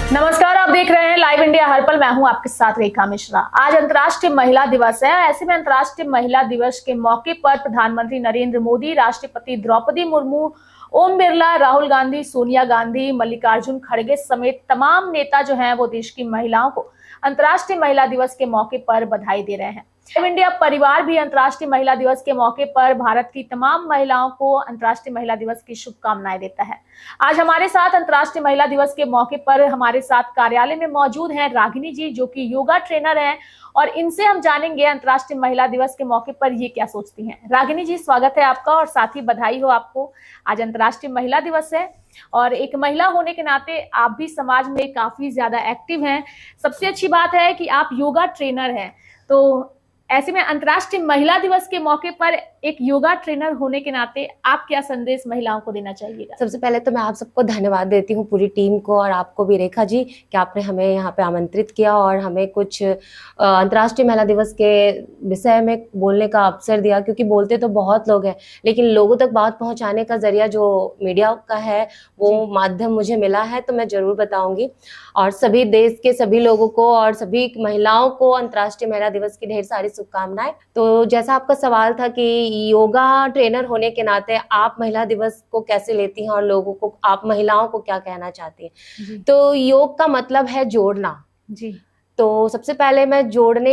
नमस्कार, आप देख रहे हैं लाइव इंडिया हर पल। मैं हूं आपके साथ रेखा मिश्रा। आज अंतर्राष्ट्रीय महिला दिवस है। ऐसे में अंतर्राष्ट्रीय महिला दिवस के मौके पर प्रधानमंत्री नरेंद्र मोदी, राष्ट्रपति द्रौपदी मुर्मू, ओम बिरला, राहुल गांधी, सोनिया गांधी, मल्लिकार्जुन खड़गे समेत तमाम नेता जो हैं वो देश की महिलाओं को अंतर्राष्ट्रीय महिला दिवस के मौके पर बधाई दे रहे हैं। लाइव इंडिया परिवार भी अंतर्राष्ट्रीय महिला दिवस के मौके पर भारत की तमाम महिलाओं को अंतर्राष्ट्रीय महिला दिवस की शुभकामनाएं देता है। आज हमारे साथ अंतर्राष्ट्रीय महिला दिवस के मौके पर हमारे साथ कार्यालय में मौजूद हैं रागिनी जी, जो कि योगा ट्रेनर हैं, और इनसे हम जानेंगे अंतर्राष्ट्रीय महिला दिवस के मौके पर ये क्या सोचती हैं। रागिनी जी, स्वागत है आपका और साथ ही बधाई हो आपको। आज अंतर्राष्ट्रीय महिला दिवस है और एक महिला होने के नाते आप भी समाज में काफी ज्यादा एक्टिव हैं। सबसे अच्छी बात है कि आप योगा ट्रेनर हैं, तो ऐसे में अंतर्राष्ट्रीय महिला दिवस के मौके पर एक योगा ट्रेनर होने के नाते आप क्या संदेश महिलाओं को देना चाहिएगा? सबसे पहले तो मैं आप सबको धन्यवाद देती हूँ, पूरी टीम को, और आपको भी रेखा जी, कि आपने हमें यहाँ पे आमंत्रित किया और हमें कुछ अंतर्राष्ट्रीय महिला दिवस के विषय में बोलने का अवसर दिया। क्योंकि बोलते तो बहुत लोग हैं, लेकिन लोगों तक बात पहुँचाने का जरिया जो मीडिया का है वो माध्यम मुझे मिला है, तो मैं जरूर बताऊंगी। और सभी देश के सभी लोगों को और सभी महिलाओं को अंतर्राष्ट्रीय महिला दिवस की ढेर सारी शुभकामनाएं। तो जैसा आपका सवाल था कि योगा ट्रेनर होने के नाते आप महिला दिवस को कैसे लेती हैं और लोगों को, आप महिलाओं को क्या कहना चाहती हैं, तो योग का मतलब है जोड़ना जी। तो सबसे पहले मैं जोड़ने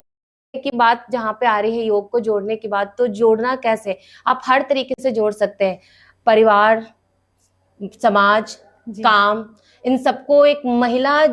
की बात जहाँ पे आ रही है, योग को जोड़ने की बात, तो जोड़ना कैसे, आप हर तरीके से जोड़ सकते हैं। परिवार, समाज, काम, इन सबको एक महिला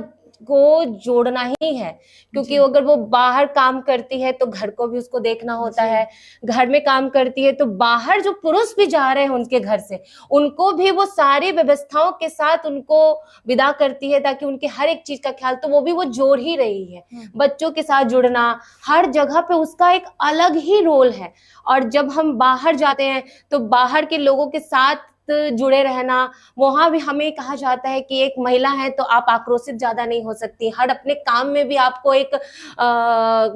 को जोड़ना ही है। क्योंकि अगर वो बाहर काम करती है तो घर को भी उसको देखना होता है, घर में काम करती है तो बाहर जो पुरुष भी जा रहे हैं उनके घर से, उनको भी वो सारी व्यवस्थाओं के साथ उनको विदा करती है, ताकि उनके हर एक चीज का ख्याल, तो वो भी वो जोड़ ही रही है। बच्चों के साथ जुड़ना, हर जगह पे उसका एक अलग ही रोल है। और जब हम बाहर जाते हैं तो बाहर के लोगों के साथ जुड़े रहना, वहां भी हमें कहा जाता है कि एक महिला है तो आप आक्रोशित ज्यादा नहीं हो सकती। हर अपने काम में भी आपको एक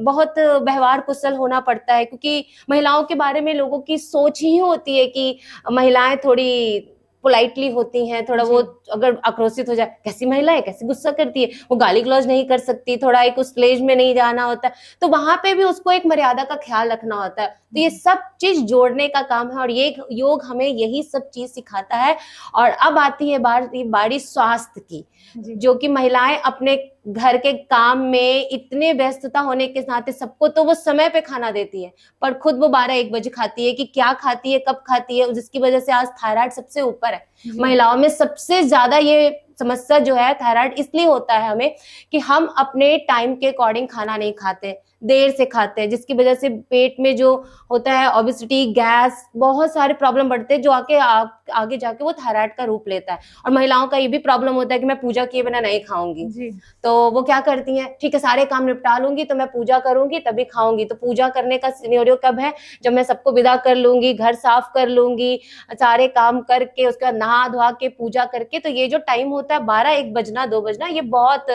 बहुत व्यवहार कुशल होना पड़ता है, क्योंकि महिलाओं के बारे में लोगों की सोच ही होती है कि महिलाएं थोड़ी पोलाइटली होती हैं, थोड़ा वो अगर आक्रोशित हो जाए, कैसी महिला है, कैसी गुस्सा करती है, वो गाली गलौज नहीं कर सकती, थोड़ा एक उस स्टेज में नहीं जाना होता है, तो वहां पे भी उसको एक मर्यादा का ख्याल रखना होता है। तो ये सब चीज जोड़ने का काम है और ये योग हमें यही सब चीज सिखाता है। और अब आती है बारी स्वास्थ्य की, जो कि महिलाएं अपने घर के काम में इतने व्यस्तता होने के नाते सबको तो वो समय पे खाना देती है, पर खुद वो 12-1 बजे खाती है। कि क्या खाती है, कब खाती है, जिसकी वजह से आज थायराइड सबसे ऊपर है। महिलाओं में सबसे ज्यादा ये समस्या जो है थायराइड इसलिए होता है हमें कि हम अपने टाइम के अकॉर्डिंग खाना नहीं खाते, देर से खाते हैं, जिसकी वजह से पेट में जो होता है ओबेसिटी, गैस, बहुत सारे प्रॉब्लम बढ़ते हैं, जो आगे जाके वो थायराइड का रूप लेता है। और महिलाओं का ये भी प्रॉब्लम होता है कि मैं पूजा किए बिना नहीं खाऊंगी, तो वो क्या करती हैं, ठीक है सारे काम निपटा लूंगी तो मैं पूजा करूंगी तभी खाऊंगी। तो पूजा करने का सिनेरियो कब है, जब मैं सबको विदा कर लूंगी, घर साफ कर लूंगी, सारे काम करके उसके बाद नहा धोआ के पूजा करके, तो ये जो टाइम होता है 12-1 बजना, 2 बजना, ये बहुत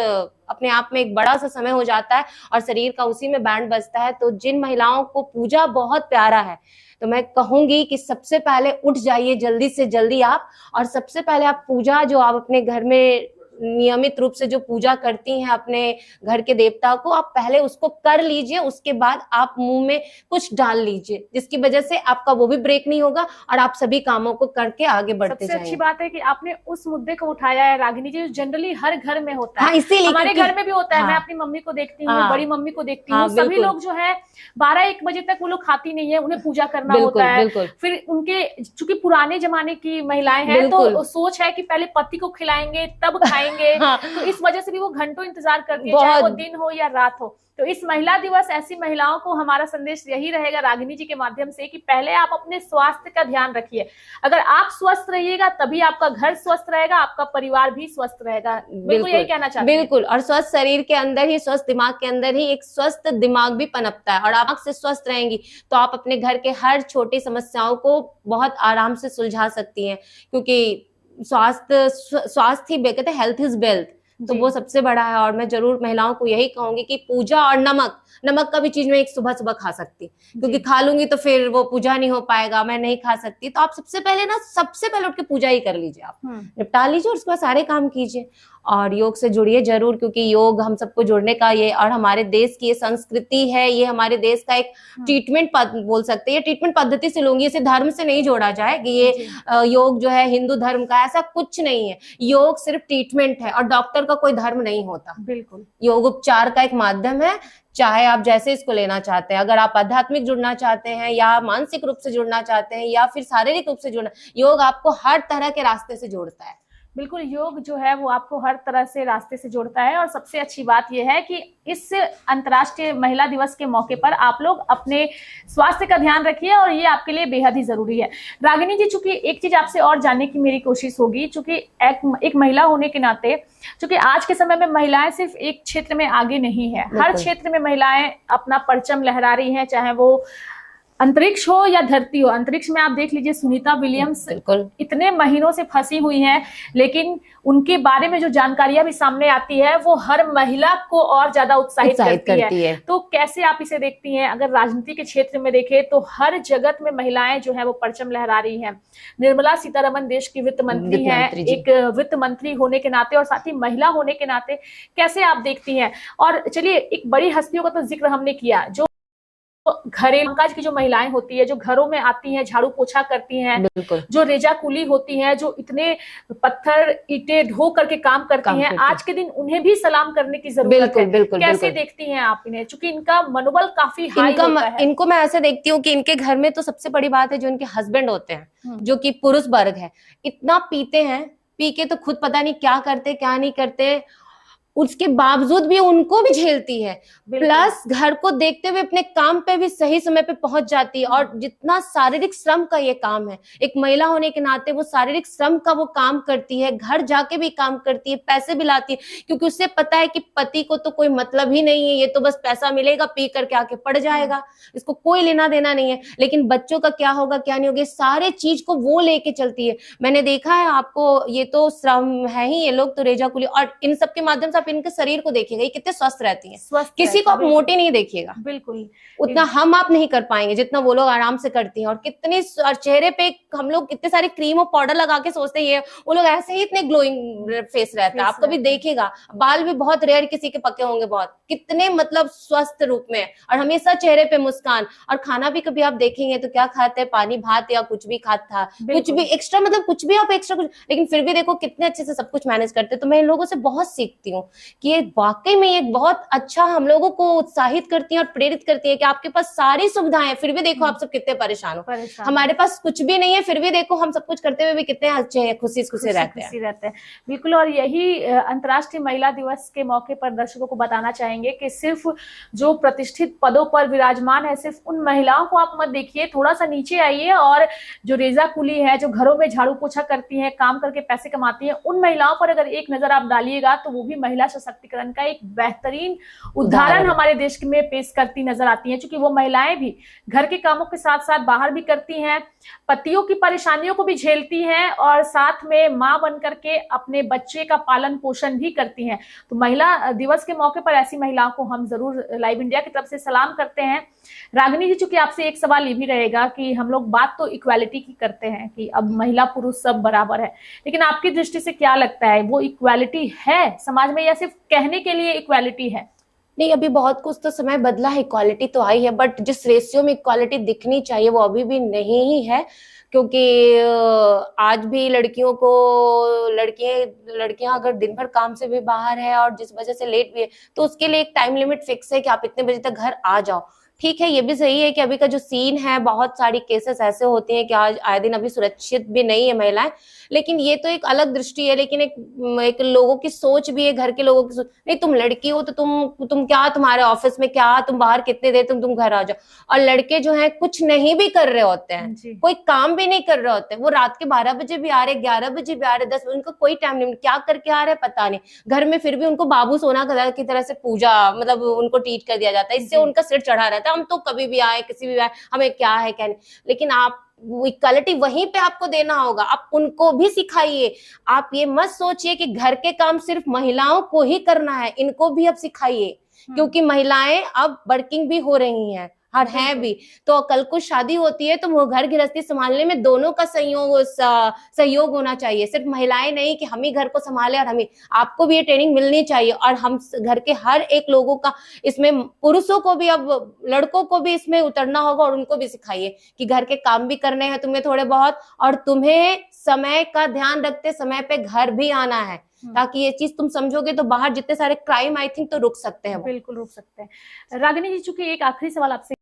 अपने आप में एक बड़ा सा समय हो जाता है और शरीर का उसी में बैंड बजता है। तो जिन महिलाओं को पूजा बहुत प्यारा है, तो मैं कहूंगी कि सबसे पहले उठ जाइए जल्दी से जल्दी आप, और सबसे पहले आप पूजा जो आप अपने घर में नियमित रूप से जो पूजा करती हैं अपने घर के देवता को, आप पहले उसको कर लीजिए, उसके बाद आप मुंह में कुछ डाल लीजिए, जिसकी वजह से आपका वो भी ब्रेक नहीं होगा और आप सभी कामों को करके आगे बढ़ते जाएंगे। सबसे अच्छी बात है कि आपने उस मुद्दे को उठाया है रागिनी जी, जनरली हर घर में होता है। हाँ, इसीलिए हमारे घर में भी होता है। मैं अपनी मम्मी को देखती हूँ, बड़ी मम्मी को देखती हूँ, सभी लोग जो है 12-1 बजे तक वो लोग खाती नहीं है, उन्हें पूजा करना होता है। फिर उनके, चूंकि पुराने जमाने की महिलाएं हैं तो सोच है कि पहले पति को खिलाएंगे तब खाएंगे। तो इस वजह से भी वो घंटों इंतजार करती है, चाहे वो दिन हो या रात हो। तो इस महिला दिवस ऐसी महिलाओं को हमारा संदेश यही रहेगा रागिनी जी के माध्यम से कि पहले आप अपने स्वास्थ्य का ध्यान रखिए। अगर आप स्वस्थ रहिएगा तभी आपका घर स्वस्थ रहेगा, आपका परिवार भी स्वस्थ रहेगा। बिल्कुल यही कहना चाहती हूं। बिल्कुल, और स्वस्थ शरीर के अंदर ही, स्वस्थ दिमाग के अंदर ही एक स्वस्थ दिमाग भी पनपता है। और आप से स्वस्थ रहेंगी तो आप अपने घर के हर छोटी समस्याओं को बहुत आराम से सुलझा सकती हैं, क्योंकि स्वास्थ्य ही, कहते हैं हेल्थ इज वेल्थ। तो जी। वो सबसे बड़ा है। और मैं जरूर महिलाओं को यही कहूंगी कि पूजा और नमक, नमक का भी चीज मैं एक सुबह सुबह खा सकती, क्योंकि जी। खा लूंगी तो फिर वो पूजा नहीं हो पाएगा, मैं नहीं खा सकती। तो आप सबसे पहले ना, सबसे पहले उठ के पूजा ही कर लीजिए, आप निपटा लीजिए और उसके बाद सारे काम कीजिए। और योग से जुड़िए जरूर, क्योंकि योग हम सबको जुड़ने का, ये और हमारे देश की ये संस्कृति है, ये हमारे देश का एक ट्रीटमेंट बोल सकते हैं, ये ट्रीटमेंट पद्धति से लूंगी, इसे धर्म से नहीं जोड़ा जाए कि ये जी। योग जो है हिंदू धर्म का, ऐसा कुछ नहीं है। योग सिर्फ ट्रीटमेंट है और डॉक्टर का कोई धर्म नहीं होता। बिल्कुल। योग उपचार का एक माध्यम है, चाहे आप जैसे इसको लेना चाहते हैं। अगर आप आध्यात्मिक जुड़ना चाहते हैं या मानसिक रूप से जुड़ना चाहते हैं या फिर शारीरिक रूप से जुड़ना, योग आपको हर तरह के रास्ते से जोड़ता है। बिल्कुल, योग जो है वो आपको हर तरह से रास्ते से जोड़ता है। और सबसे अच्छी बात यह है कि इस अंतर्राष्ट्रीय महिला दिवस के मौके पर आप लोग अपने स्वास्थ्य का ध्यान रखिए और ये आपके लिए बेहद ही जरूरी है। रागिनी जी, चूंकि एक चीज आपसे और जानने की मेरी कोशिश होगी, चूंकि एक महिला होने के नाते, चूंकि आज के समय में महिलाएं सिर्फ एक क्षेत्र में आगे नहीं है, हर क्षेत्र में महिलाएं अपना परचम लहरा रही हैं, चाहे वो अंतरिक्ष हो या धरती हो। अंतरिक्ष में आप देख लीजिए सुनीता विलियम्स इतने महीनों से फंसी हुई हैं, लेकिन उनके बारे में जो जानकारियां भी सामने आती है वो हर महिला को और ज्यादा उत्साहित करती है। तो कैसे आप इसे देखती हैं? अगर राजनीति के क्षेत्र में देखें तो हर जगत में महिलाएं जो है वो परचम लहरा रही हैं। निर्मला सीतारमण देश की वित्त मंत्री हैं, एक वित्त मंत्री होने के नाते और साथ ही महिला होने के नाते कैसे आप देखती हैं? और चलिए, एक बड़ी हस्तियों का तो जिक्र हमने किया, जो घरेलू कामकाज की जो महिलाएं होती है, जो घरों में आती हैं, झाड़ू पोछा करती हैं, जो रेजा कुली होती हैं, जो इतने पत्थर ईंटें ढो करके काम करती हैं, आज के दिन उन्हें भी सलाम करने की जरूरत है। कैसे देखती हैं आप इन्हें? क्योंकि इनका मनोबल काफी हाई होता है। इनको मैं ऐसे देखती हूँ कि इनके घर में तो सबसे बड़ी बात है जो इनके हस्बैंड होते हैं, जो कि पुरुष वर्ग है, इतना पीते हैं, पी के तो खुद पता नहीं क्या करते क्या नहीं करते, उसके बावजूद भी उनको भी झेलती है। प्लस घर को देखते हुए अपने काम पे भी सही समय पे पहुंच जाती है। और जितना शारीरिक श्रम का ये काम है, एक महिला होने के नाते वो शारीरिक श्रम का वो काम करती है, घर जाके भी काम करती है, पैसे भी लाती है, क्योंकि उससे पता है कि पति को तो कोई मतलब ही नहीं है, ये तो बस पैसा मिलेगा, पी करके आके पड़ जाएगा, इसको कोई लेना देना नहीं है। लेकिन बच्चों का क्या होगा क्या नहीं होगा, सारे चीज को वो लेके चलती है। मैंने देखा है, आपको ये तो श्रम है ही, ये लोग तो रेजा कुली, और इन सब के माध्यम से आप इनके शरीर को देखिएगा, ये कितने स्वस्थ रहती हैं। किसी को आप मोटी नहीं देखिएगा, बिल्कुल उतना हम आप नहीं कर पाएंगे जितना वो लोग आराम से करती हैं। और कितने चेहरे पे हम लोग इतने सारे क्रीम और पाउडर लगा के सोचते हैं वो लोग ऐसे ही इतने ग्लोइंग फेस रहता है। आप कभी देखिएगा, बाल भी बहुत रेयर किसी के पके होंगे, बहुत कितने मतलब स्वस्थ रूप में, और हमेशा चेहरे पे मुस्कान। और खाना भी कभी आप देखेंगे तो क्या खाते हैं, पानी भात या कुछ भी खाता, कुछ भी एक्स्ट्रा, मतलब कुछ भी आप एक्स्ट्रा कुछ, लेकिन फिर भी देखो कितने अच्छे से सब कुछ मैनेज करते हैं। तो मैं इन लोगों से बहुत सीखती हूँ कि ये वाकई में एक बहुत अच्छा हम लोगों को उत्साहित करती है और प्रेरित करती है कि आपके पास सारी सुविधाएं हैं, फिर भी देखो आप सब कितने परेशान हो। हमारे पास कुछ भी नहीं है, फिर भी देखो हम सब कुछ करते हुए भी कितने अच्छे हैं, खुशी रहते हैं। बिल्कुल। और यही अंतर्राष्ट्रीय महिला दिवस के मौके पर दर्शकों को बताना चाहेंगे कि सिर्फ जो प्रतिष्ठित पदों पर विराजमान है, सिर्फ उन महिलाओं को आप मत देखिए, थोड़ा सा नीचे आइए और जो रेजा कुली है, जो घरों में झाड़ू पोछा करती है, काम करके पैसे कमाती है, उन महिलाओं पर अगर एक नजर आप डालिएगा तो वो भी महिला सशक्तिकरण का एक बेहतरीन उदाहरण हमारे देश में पेश करती नजर आती हैं। क्योंकि वो महिलाएं भी घर के कामों के साथ साथ बाहर भी करती हैं, पतियों की परेशानियों को भी झेलती हैं और साथ में मां बन करके अपने बच्चे का पालन पोषण भी करती हैं। तो महिला दिवस के मौके पर ऐसी महिलाओं को हम जरूर लाइव इंडिया की तरफ से सलाम करते हैं। रागिनी जी, चूंकि आपसे एक सवाल ये भी रहेगा कि हम लोग बात तो इक्वालिटी की करते हैं कि अब महिला पुरुष सब बराबर है, लेकिन आपकी दृष्टि से क्या लगता है, वो इक्वालिटी है समाज में या सिर्फ कहने के लिए इक्वालिटी है? नहीं, अभी बहुत कुछ तो समय बदला है, इक्वालिटी तो आई है, बट जिस रेशियो में इक्वालिटी दिखनी चाहिए वो अभी भी नहीं ही है। क्योंकि आज भी लड़कियां अगर दिन भर काम से भी बाहर है और जिस वजह से लेट भी है, तो उसके लिए एक टाइम लिमिट फिक्स है कि आप इतने बजे तक घर आ जाओ। ठीक है, ये भी सही है कि अभी का जो सीन है, बहुत सारी केसेस ऐसे होती हैं कि आज आए दिन अभी सुरक्षित भी नहीं है महिलाएं, लेकिन ये तो एक अलग दृष्टि है। लेकिन एक लोगों की सोच भी है, घर के लोगों की सोच, नहीं तुम लड़की हो तो तुम क्या, तुम्हारे ऑफिस में क्या, तुम बाहर कितने देर, तुम घर आ जाओ। और लड़के जो है कुछ नहीं भी कर रहे होते हैं, कोई काम भी नहीं कर रहे होते हैं, वो रात के 12 बजे भी आ रहे, 11 बजे भी आ रहे, 10 बजे, उनको कोई टाइम नहीं, क्या करके आ रहे पता नहीं। घर में फिर भी उनको बाबू सोना की तरह से पूजा, मतलब उनको ट्रीट कर दिया जाता है, इससे उनका सिर चढ़ा रहता है, हम तो कभी भी आए, किसी भी आए, हमें क्या है कहने। लेकिन आप इक्वालिटी वहीं पे आपको देना होगा, आप उनको भी सिखाइए। आप ये मत सोचिए कि घर के काम सिर्फ महिलाओं को ही करना है, इनको भी अब सिखाइए, क्योंकि महिलाएं अब वर्किंग भी हो रही हैं और हैं भी। तो कल को शादी होती है तो वो घर गृहस्थी संभालने में दोनों का सहयोग होना चाहिए, सिर्फ महिलाएं नहीं कि हम ही घर को संभाले और हम ही, आपको भी ये ट्रेनिंग मिलनी चाहिए। और हम घर के हर एक लोगों का इसमें, पुरुषों को भी, अब लड़कों को भी इसमें उतरना होगा और उनको भी सिखाइए कि घर के काम भी करने हैं तुम्हें थोड़े बहुत, और तुम्हें समय का ध्यान रखते समय पे घर भी आना है, ताकि ये चीज तुम समझोगे तो बाहर जितने सारे क्राइम आई थिंक तो रुक सकते हैं। बिल्कुल रुक सकते हैं। रागिनी जी, चूंकि एक आखिरी सवाल आपसे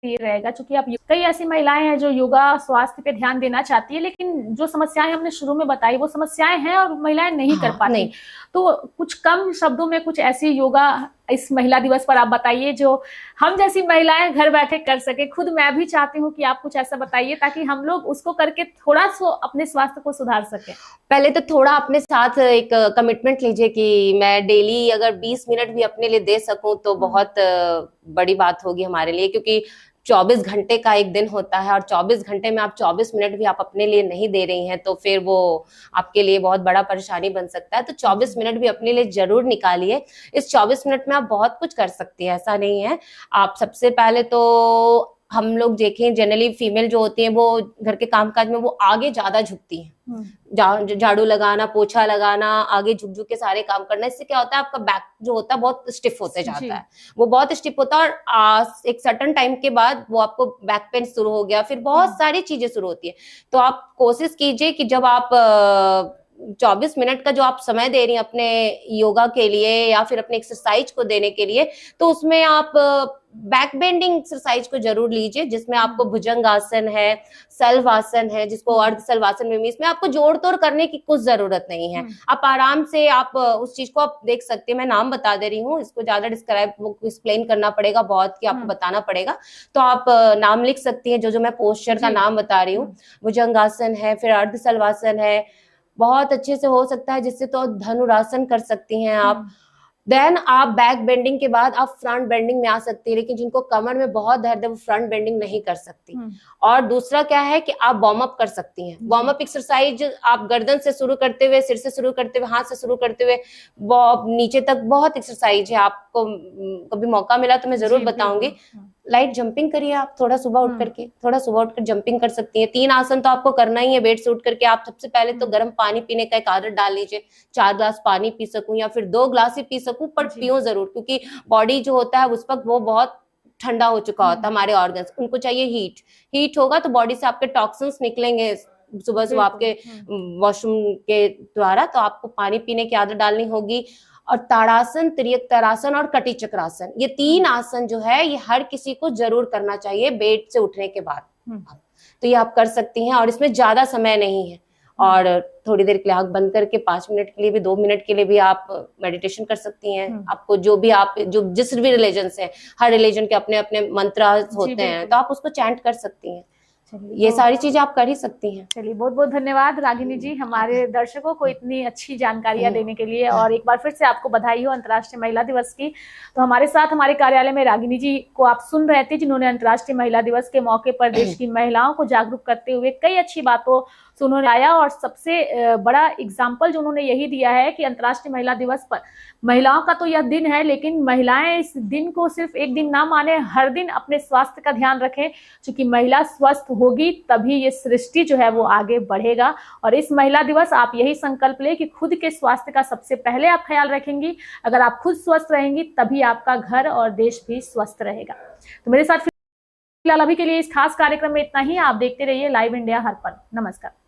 ये रहेगा, चूंकि आप, कई ऐसी महिलाएं हैं जो योगा स्वास्थ्य पे ध्यान देना चाहती है, लेकिन जो समस्याएं हमने शुरू में बताई वो समस्याएं हैं और महिलाएं नहीं कर पाती। नहीं। तो कुछ कम शब्दों में कुछ ऐसी योगा इस महिला दिवस पर आप बताइए जो हम जैसी महिलाएं घर बैठे कर सके। खुद मैं भी चाहती हूँ कि आप कुछ ऐसा बताइए ताकि हम लोग उसको करके थोड़ा सा अपने स्वास्थ्य को सुधार सके। पहले तो थोड़ा अपने साथ एक कमिटमेंट लीजिए कि मैं डेली अगर 20 मिनट भी अपने लिए दे सकूं तो बहुत बड़ी बात होगी हमारे लिए, क्योंकि 24 घंटे का एक दिन होता है और 24 घंटे में आप 24 मिनट भी आप अपने लिए नहीं दे रही हैं तो फिर वो आपके लिए बहुत बड़ा परेशानी बन सकता है। तो 24 मिनट भी अपने लिए जरूर निकालिए। इस 24 मिनट में आप बहुत कुछ कर सकती हैं, ऐसा नहीं है। आप सबसे पहले तो हम लोग देखें जनरली फीमेल जो होती हैं वो घर के कामकाज में वो आगे ज्यादा झुकती हैं, झाड़ू लगाना, पोछा लगाना, आगे झुक झुक के सारे काम करना। इससे क्या होता है, आपका बैक जो होता है बहुत स्टिफ होते जाता है, वो बहुत स्टिफ होता है और एक सर्टेन टाइम के बाद वो आपको बैक पेन शुरू हो गया, फिर बहुत सारी चीजें शुरू होती है। तो आप कोशिश कीजिए कि जब आप 24 मिनट का जो आप समय दे रही हैं अपने योगा के लिए या फिर अपने एक्सरसाइज को देने के लिए, तो उसमें आप बैक बेंडिंग एक्सरसाइज को जरूर लीजिए, जिसमें आपको भुजंग आसन है, सल्व आसन है, जिसको अर्ध सल्व आसन में, इसमें आपको जोड़ तोड़ करने की कुछ जरूरत नहीं है। आप आराम से आप उस चीज को आप देख सकते हैं। मैं नाम बता दे रही हूँ, इसको ज्यादा एक्सप्लेन करना पड़ेगा बहुत, कि आपको बताना पड़ेगा, तो आप नाम लिख सकती हैं जो जो मैं पोस्चर का नाम बता रही हूँ। भुजंग आसन है, फिर अर्ध सल्व आसन है, बहुत अच्छे से हो सकता है, जिससे तो धनुरासन कर सकती हैं आप। देन आप बैक बेंडिंग के बाद आप फ्रंट बेंडिंग में आ सकती है, लेकिन जिनको कमर में बहुत दर्द है वो फ्रंट बेंडिंग नहीं कर सकती। और दूसरा क्या है कि आप वार्म अप कर सकती हैं। वार्म अप एक्सरसाइज आप गर्दन से शुरू करते हुए, सिर से शुरू करते हुए, हाथ से शुरू करते हुए नीचे तक बहुत एक्सरसाइज है। आपको कभी मौका मिला तो मैं जरूर बताऊंगी। लाइट जंपिंग करिए आप, थोड़ा सुबह उठ कर जंपिंग कर सकती हैं। 3 आसन तो आपको करना ही है बेड से उठ करके। आप सबसे पहले तो गर्म पानी पीने का एक आदत डाल लीजिए, 4 ग्लास पानी पी सकूं या फिर 2 ग्लास ही पी सकूं, पर पियो जरूर, क्योंकि बॉडी जो होता है उस वक्त वो बहुत ठंडा हो चुका होता है, हमारे ऑर्गन्स, उनको चाहिए हीट होगा तो बॉडी से आपके टॉक्सिन्स निकलेंगे सुबह आपके वॉशरूम के द्वारा। तो आपको पानी पीने की आदत डालनी होगी। और ताड़ासन, तिर्यक ताड़ासन और कटी चक्रासन, ये 3 आसन जो है ये हर किसी को जरूर करना चाहिए बेड से उठने के बाद। तो ये आप कर सकती हैं और इसमें ज्यादा समय नहीं है। और थोड़ी देर के लिए आंख बंद करके 5 मिनट के लिए भी, 2 मिनट के लिए भी आप मेडिटेशन कर सकती हैं। आपको जो भी आप जो जिस भी रिलीजन से, हर रिलीजन के अपने अपने मंत्र होते हैं, तो आप उसको चैंट कर सकती हैं। ये सारी चीजें आप कर ही सकती हैं। चलिए, बहुत बहुत धन्यवाद रागिनी जी, हमारे दर्शकों को इतनी अच्छी जानकारियां देने के लिए। और एक बार फिर से आपको बधाई हो अंतर्राष्ट्रीय महिला दिवस की। तो हमारे साथ हमारे कार्यालय में रागिनी जी को आप सुन रहे थे, जिन्होंने अंतर्राष्ट्रीय महिला दिवस के मौके पर देश की महिलाओं को जागरूक करते हुए कई अच्छी बातों से उन्होंने आया। और सबसे बड़ा एग्जाम्पल जो उन्होंने यही दिया है कि अंतर्राष्ट्रीय महिला दिवस पर महिलाओं का तो यह दिन है, लेकिन महिलाएं इस दिन को सिर्फ एक दिन ना माने, हर दिन अपने स्वास्थ्य का ध्यान रखें। क्योंकि महिला स्वस्थ होगी तभी ये सृष्टि जो है वो आगे बढ़ेगा। और इस महिला दिवस आप यही संकल्प ले कि खुद के स्वास्थ्य का सबसे पहले आप ख्याल रखेंगी। अगर आप खुद स्वस्थ रहेंगी तभी आपका घर और देश भी स्वस्थ रहेगा। तो मेरे साथ फिलहाल अभी के लिए इस खास कार्यक्रम में इतना ही। आप देखते रहिए लाइव इंडिया हर पल। नमस्कार।